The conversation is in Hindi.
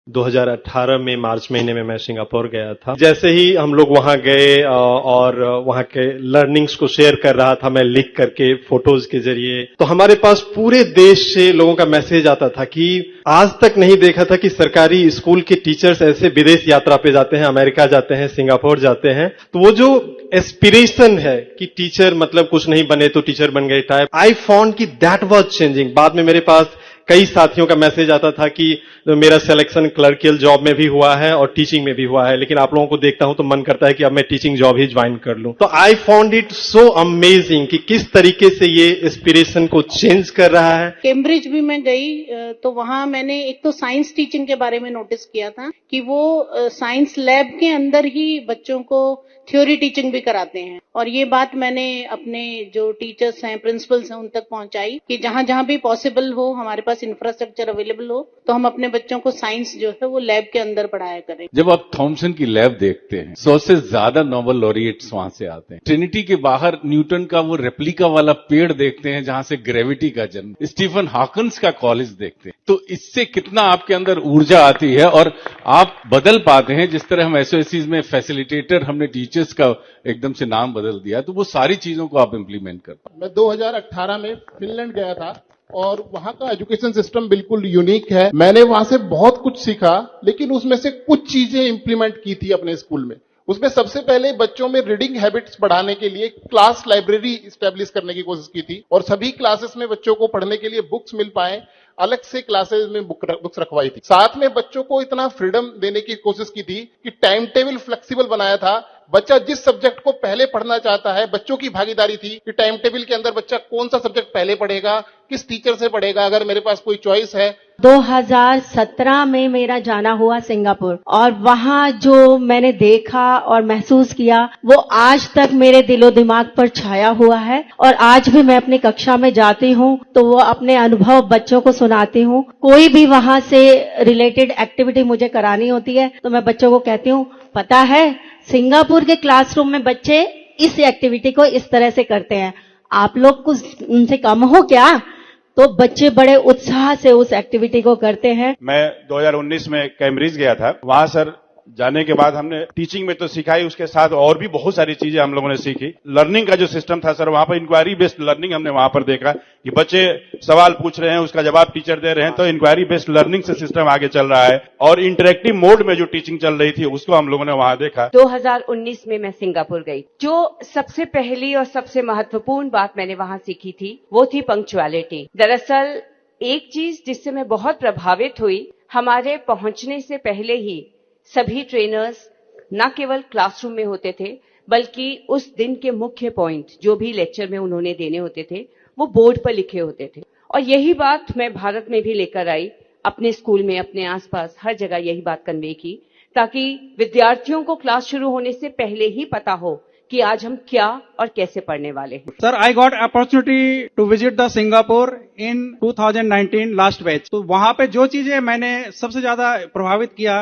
2018 में मार्च महीने में मैं सिंगापुर गया था। जैसे ही हम लोग वहां गए और वहां के लर्निंग्स को शेयर कर रहा था मैं लिख करके फोटोज के जरिए, तो हमारे पास पूरे देश से लोगों का मैसेज आता था कि आज तक नहीं देखा था कि सरकारी स्कूल के टीचर्स ऐसे विदेश यात्रा पे जाते हैं, अमेरिका जाते हैं, सिंगापुर जाते हैं। तो वो जो एस्पिरेशन है कि टीचर मतलब कुछ नहीं बने तो टीचर बन गए टाइप, आई फाउंड कि दैट वाज चेंजिंग। बाद में मेरे पास कई साथियों का मैसेज आता था कि मेरा सिलेक्शन क्लर्कियल जॉब में भी हुआ है और टीचिंग में भी हुआ है, लेकिन आप लोगों को देखता हूं तो मन करता है कि अब मैं टीचिंग जॉब ही ज्वाइन कर लूं। तो I found it so amazing कि किस तरीके से ये इंस्पिरेशन को चेंज कर रहा है। कैम्ब्रिज भी मैं गई तो वहां मैंने एक तो साइंस टीचिंग के बारे में नोटिस किया था कि वो साइंस लैब के अंदर ही बच्चों को थ्योरी टीचिंग भी कराते हैं, और ये बात मैंने अपने जो टीचर्स हैं, प्रिंसिपल्स हैं, उन तक पहुंचाई कि जहां जहां भी पॉसिबल हो, हमारे पास इंफ्रास्ट्रक्चर अवेलेबल हो, तो हम अपने बच्चों को साइंस जो है वो लैब के अंदर पढ़ाया करें। जब आप थॉमसन की लैब देखते हैं, 100 से ज्यादा नोबेल लॉरिएट्स वहां से आते हैं। ट्रिनिटी के बाहर न्यूटन का वो रेप्लिका वाला पेड़ देखते हैं जहां से ग्रेविटी का जन्म, स्टीफन हॉकिंस का कॉलेज देखते हैं। तो इससे कितना आपके अंदर ऊर्जा आती है और आप बदल पाते हैं। जिस तरह हम एसओएससीज में फैसिलिटेटर, हमने टीचर्स का एकदम से नाम बदल दिया, तो वो सारी चीजों को आप इम्प्लीमेंट कर पाए। मैं 2018 में फिनलैंड गया था और वहां का एजुकेशन सिस्टम बिल्कुल यूनिक है। मैंने वहां से बहुत कुछ सीखा, लेकिन उसमें से कुछ चीजें इंप्लीमेंट की थी अपने स्कूल में। उसमें सबसे पहले बच्चों में रीडिंग हैबिट्स बढ़ाने के लिए क्लास लाइब्रेरी इस्टेब्लिश करने की कोशिश की थी, और सभी क्लासेस में बच्चों को पढ़ने के लिए बुक्स मिल पाए, अलग से क्लासेस में बुक्स रखवाई थी। साथ में बच्चों को इतना फ्रीडम देने की कोशिश की थी कि टाइम टेबल फ्लेक्सिबल बनाया था। बच्चा जिस सब्जेक्ट को पहले पढ़ना चाहता है, बच्चों की भागीदारी थी कि टाइम टेबल के अंदर बच्चा कौन सा सब्जेक्ट पहले पढ़ेगा, किस टीचर से पढ़ेगा, अगर मेरे पास कोई चॉइस है। 2017 में मेरा जाना हुआ सिंगापुर, और वहां जो मैंने देखा और महसूस किया वो आज तक मेरे दिलो दिमाग पर छाया हुआ है। और आज भी मैं अपनी कक्षा में जाती हूं तो वो अपने अनुभव बच्चों को सुनाती हूं। कोई भी वहां से रिलेटेड एक्टिविटी मुझे करानी होती है तो मैं बच्चों को कहती हूं, पता है सिंगापुर के क्लासरूम में बच्चे इस एक्टिविटी को इस तरह से करते हैं, आप लोग कुछ उनसे कम हो क्या? तो बच्चे बड़े उत्साह से उस एक्टिविटी को करते हैं। मैं 2019 में कैम्ब्रिज गया था। वहां सर जाने के बाद हमने टीचिंग में तो सीखा ही, उसके साथ और भी बहुत सारी चीजें हम लोगों ने सीखी। लर्निंग का जो सिस्टम था सर, वहां पर इंक्वायरी बेस्ड लर्निंग हमने वहां पर देखा कि बच्चे सवाल पूछ रहे हैं, उसका जवाब टीचर दे रहे हैं, तो इंक्वायरी बेस्ड लर्निंग से सिस्टम आगे चल रहा है। और इंटरेक्टिव मोड में जो टीचिंग चल रही थी उसको हम लोगों ने वहां देखा। 2019 में मैं सिंगापुर गई। जो सबसे पहली और सबसे महत्वपूर्ण बात मैंने वहां सीखी थी वो थी पंक्चुअलिटी। दरअसल एक चीज जिससे मैं बहुत प्रभावित हुई, हमारे पहुंचने से पहले ही सभी ट्रेनर्स न केवल क्लासरूम में होते थे, बल्कि उस दिन के मुख्य पॉइंट जो भी लेक्चर में उन्होंने देने होते थे वो बोर्ड पर लिखे होते थे। और यही बात मैं भारत में भी लेकर आई, अपने स्कूल में, अपने आसपास हर जगह यही बात कन्वे की, ताकि विद्यार्थियों को क्लास शुरू होने से पहले ही पता हो कि आज हम क्या और कैसे पढ़ने वाले हैं। Sir, I got opportunity to visit the Singapore in 2019 last batch. तो वहां पे जो चीजें मैंने सबसे ज्यादा प्रभावित किया